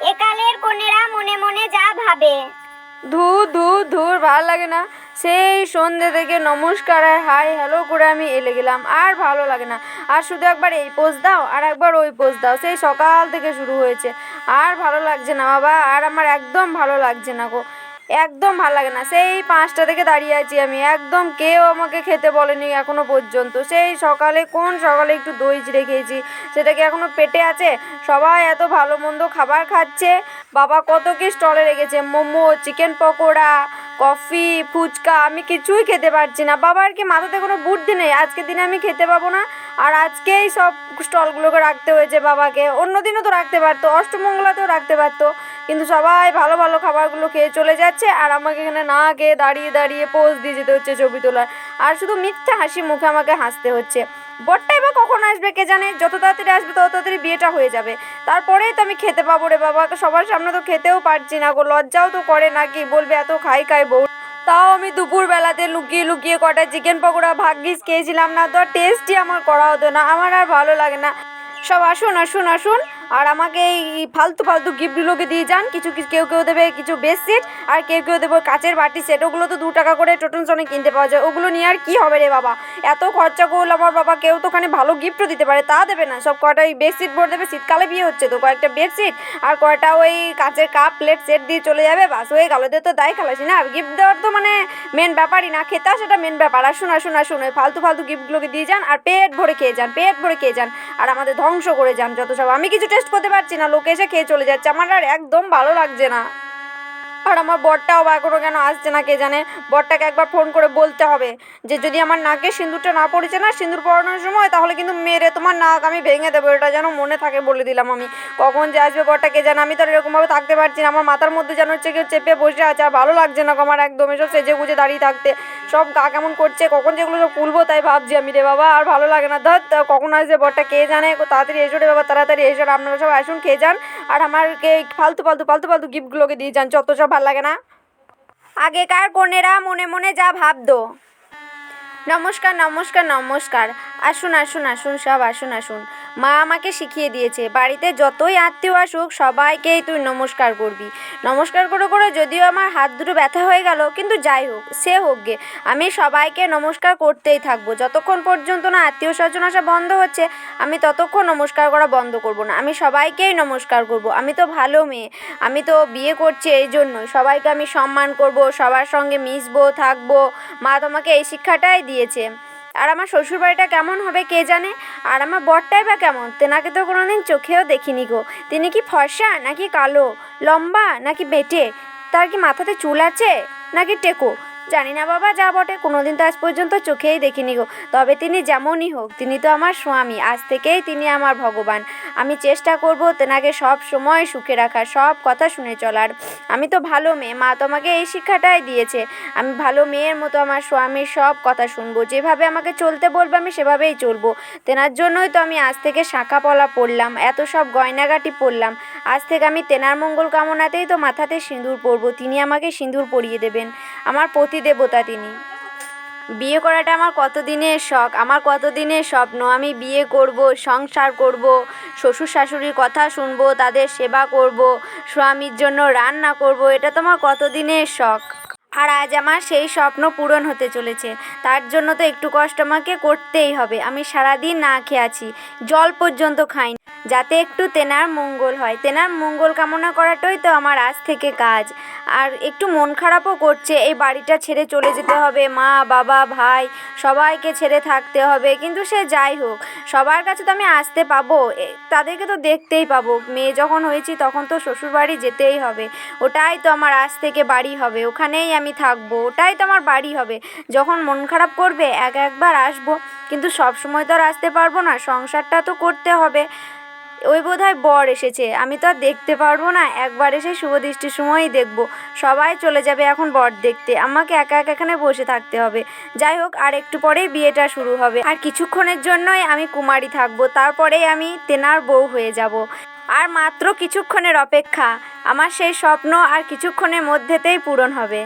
একালের কনেরা মনে মনে যা ভাবে। ধুর ধুর ধুর, ভালো লাগে না। সেই সন্ধ্যে থেকে নমস্কার আর হাই হ্যালো করে আমি এলে গেলাম, আর ভালো লাগে না। আর শুধু একবার এই পোজ দাও আর একবার ওই পোজ দাও, সেই সকাল থেকে শুরু হয়েছে। আর ভালো লাগছে না বাবা, আর আমার একদম ভালো লাগছে না গো, একদম ভালো লাগে না। সেই 5টা থেকে দাঁড়িয়ে আছি আমি, একদম কেউ আমাকে খেতে বলেনি এখনো পর্যন্ত। সেই সকালে কোন সকালে একটু দই চিড়ে খেয়েছি, সেটা কি এখনো পেটে আছে? সবাই এত ভালো মন্দ খাবার খাচ্ছে, বাবা কত কি স্টলে রেখেছে, মোমো, চিকেন পকোড়া, কফি, ফুচকা, আমি কিছুই খেতে পারছি না। বাবার কি মাথাতে কোনো বুদ্ধি নেই? আজকের দিনে আমি খেতে পাবো না, আর আজকেই সব স্টলগুলোকে রাখতে হয়েছে বাবাকে। অন্য দিনও তো রাখতে পারতো, অষ্টমঙ্গলাতেও রাখতে পারতো, কিন্তু সবাই ভালো ভালো খাবারগুলো খেয়ে চলে যাচ্ছে, আর আমাকে এখানে না খেয়ে দাঁড়িয়ে দাঁড়িয়ে পোজ দিয়ে যেতে হচ্ছে ছবি তোলার। আর শুধু মিথ্যা হাসি মুখে আমাকে হাসতে হচ্ছে। বরটাই বা কখন আসবে কে জানে? যত তাড়াতাড়ি আসবে তত তাড়াতাড়ি বিয়েটা হয়ে যাবে, তারপরেই তো আমি খেতে পাবো রে বাবা। সবার সামনে তো খেতেও পারছি না গো, লজ্জাও তো করে নাকি, বলবে এত খাই খাই বউ। তাও আমি দুপুরবেলাতে লুকিয়ে লুকিয়ে কটা চিকেন পকোড়া ভাগ্যিস খেয়েছিলাম, না তো টেস্টই আমার করা হতো না। আমার আর ভালো লাগে না। সব আসুন আসুন আসুন, আর আমাকে এই ফালতু ফালতু গিফটগুলোকে দিয়ে যান। কিছু কিছু কেউ কেউ দেবে কিছু বেডশিট, আর কেউ কেউ দেবে কাচের বাটি সেট। ওগুলো তো 2 টাকা করে টোটন সনে কিনতে পাওয়া যায়, ওগুলো নিয়ে আর কি হবে রে বাবা? এত খরচা করলো আমার বাবা, কেউ তো ওখানে ভালো গিফটও দিতে পারে, তা দেবে না। সব কয়টা ওই বেডশিট ভরে দেবে, শীতকালে বিয়ে হচ্ছে তো কয়েকটা বেডশিট আর কয়টা ওই কাচের কাপ প্লেট সেট দিয়ে চলে যাবে, বাস হয়ে গেল। তো দায় খালাসি না, গিফট দেওয়ার তো মানে মেন ব্যাপারই না, খেতে সেটা মেন ব্যাপার। আসুন আসুন আসুন, ওই ফালতু ফালতু গিফটগুলোকে দিয়ে যান, আর পেট ভরে খেয়ে যান, পেট ভরে খেয়ে যান, আর আমাদের ধ্বংস করে যান যত সব। আমি কিছু টেস্ট করতে পারছি না, লোকে এসে খেয়ে চলে যাচ্ছে, আমার আর একদম ভালো লাগছে না। আর আমার বরটাও বা এখনো কেন আসছে না কে জানে। বরটাকে একবার ফোন করে বলতে হবে যে যদি আমার নাকে সিঁদুরটা না পড়েছে না সিঁদুর পড়ানোর সময়, তাহলে কিন্তু মেরে তোমার নাক আমি ভেঙে দেবো, এটা যেন মনে থাকে বলে দিলাম আমি। কখন যে আসবে বরটা কে জানে, আমি তো আর এরকমভাবে থাকতে পারছি না। আমার মাথার মধ্যে যেন হচ্ছে কেউ চেপে বসে আছে, আর ভালো লাগছে না গো আমার একদম এসব সেজে গুজে দাঁড়িয়ে থাকতে। সব গা কেমন করছে, কখন যেগুলো সব খুলবো তাই ভাবছি আমি রে বাবা, আর ভালো লাগে না। ধর কখন আসবে বরটা কে জানে। তাড়াতাড়ি এসো রে বাবা, তাড়াতাড়ি এসো, আপনারা সব আসুন খেয়ে যান, আর আমাকে ফালতু ফালতু ফালতু ফালতু গিফটগুলোকে দিয়ে যান, যত সব ভালো লাগে না। আগেকার কনেরা মনে মনে যা ভাবতো। নমস্কার নমস্কার নমস্কার, আসুন আসুন আসুন, সব আসুন আসুন। মা আমাকে শিখিয়ে দিয়েছে বাড়িতে যতই আত্মীয় আসুক সবাইকেই তুই নমস্কার করবি। নমস্কার করে করে যদিও আমার হাত দুটো ব্যথা হয়ে গেল, কিন্তু যাই হোক সে হোক গে, আমি সবাইকে নমস্কার করতেই থাকবো। যতক্ষণ পর্যন্ত না আত্মীয় স্বজন আসা বন্ধ হচ্ছে, আমি ততক্ষণ নমস্কার করা বন্ধ করব না। আমি সবাইকেই নমস্কার করব। আমি তো ভালো মেয়ে, আমি তো বিয়ে করছি এই জন্যই। সবাইকে আমি সম্মান করব, সবার সঙ্গে মিশবো, থাকবো। মা তোমাকে এই শিক্ষাটাই দিয়েছে। আর আমার শ্বশুরবাড়িটা কেমন হবে কে জানে, আর আমার বরটাই বা কেমন, তেনাকে তো কোনোদিন চোখেও দেখিনি গো। তিনি কি ফর্সা নাকি কালো, লম্বা নাকি বেঁটে, তার কি মাথাতে চুল আছে নাকি টেকো, জানি না বাবা, যা বটে কোনোদিন তো আজ পর্যন্ত চোখেই দেখিনি গো। তবে তিনি যেমনই হোক, তিনি তো আমার স্বামী, আজ থেকেই তিনি আমার ভগবান। আমি চেষ্টা করব তেনাকে সব সময় সুখে রাখার, সব কথা শুনে চলার। আমি তো ভালো মেয়ে, মা তোমাকে এই শিক্ষাটাই দিয়েছে। আমি ভালো মেয়ের মতো আমার স্বামীর সব কথা শুনবো, যেভাবে আমাকে চলতে বলবে আমি সেভাবেই চলবো। তেনার জন্যই তো আমি আজ থেকে শাঁখা পলা পরলাম, এত সব গয়নাগাটি পরলাম। আজ থেকে আমি তেনার মঙ্গল কামনাতেই তো মাথাতে সিঁদুর পরবো, তিনি আমাকে সিঁদুর পরিয়ে দেবেন, আমার প্রতিদেবতা তিনি। বিয়ে করাটা আমার কতদিনের শখ, আমার কতদিনের স্বপ্ন। আমি বিয়ে করব, সংসার করব, শ্বশুর শাশুড়ির কথা শুনবো, তাদের সেবা করব, স্বামীর জন্য রান্না করব, এটা তো আমার কতদিনের শখ। আর আজ আমার সেই স্বপ্ন পূরণ হতে চলেছে। তার জন্য তো একটু কষ্ট আমাকে করতেই হবে। আমি সারাদিন না খেয়ে আছি, জল পর্যন্ত খাইনি, যাতে একটু তেনার মঙ্গল হয়। তেনার মঙ্গল কামনা করাটাই তো আমার আজ থেকে কাজ। আর একটু মন খারাপও করছে, এই বাড়িটা ছেড়ে চলে যেতে হবে, মা বাবা ভাই সবাইকে ছেড়ে থাকতে হবে, কিন্তু সে যাই হোক, সবার কাছে তো আমি আসতে পাবো, তাদেরকে তো দেখতেই পাবো। মেয়ে যখন হয়েছি তখন তো শ্বশুরবাড়ি যেতেই হবে, ওটাই তো আমার আজ থেকে বাড়ি হবে, ওখানেই আমি থাকবো, ওটাই তো আমার বাড়ি হবে। যখন মন খারাপ করবে একবার আসবো, কিন্তু সব সময় তো আর আসতে পারবো না, সংসারটা তো করতে হবে। ওই বোধহয় বর এসেছে, আমি তো আর দেখতে পারবো না, একবার এসে শুভ দৃষ্টির সময়ই দেখবো। সবাই চলে যাবে এখন বর দেখতে, আমাকে একা একা এখানে বসে থাকতে হবে। যাই হোক, আর একটু পরেই বিয়েটা শুরু হবে, আর কিছুক্ষণের জন্যই আমি কুমারী থাকবো, তারপরেই আমি তেনার বউ হয়ে যাব। আর মাত্র কিছুক্ষণের অপেক্ষা, আমার সেই স্বপ্ন আর কিছুক্ষণের মধ্যেতেই পূরণ হবে।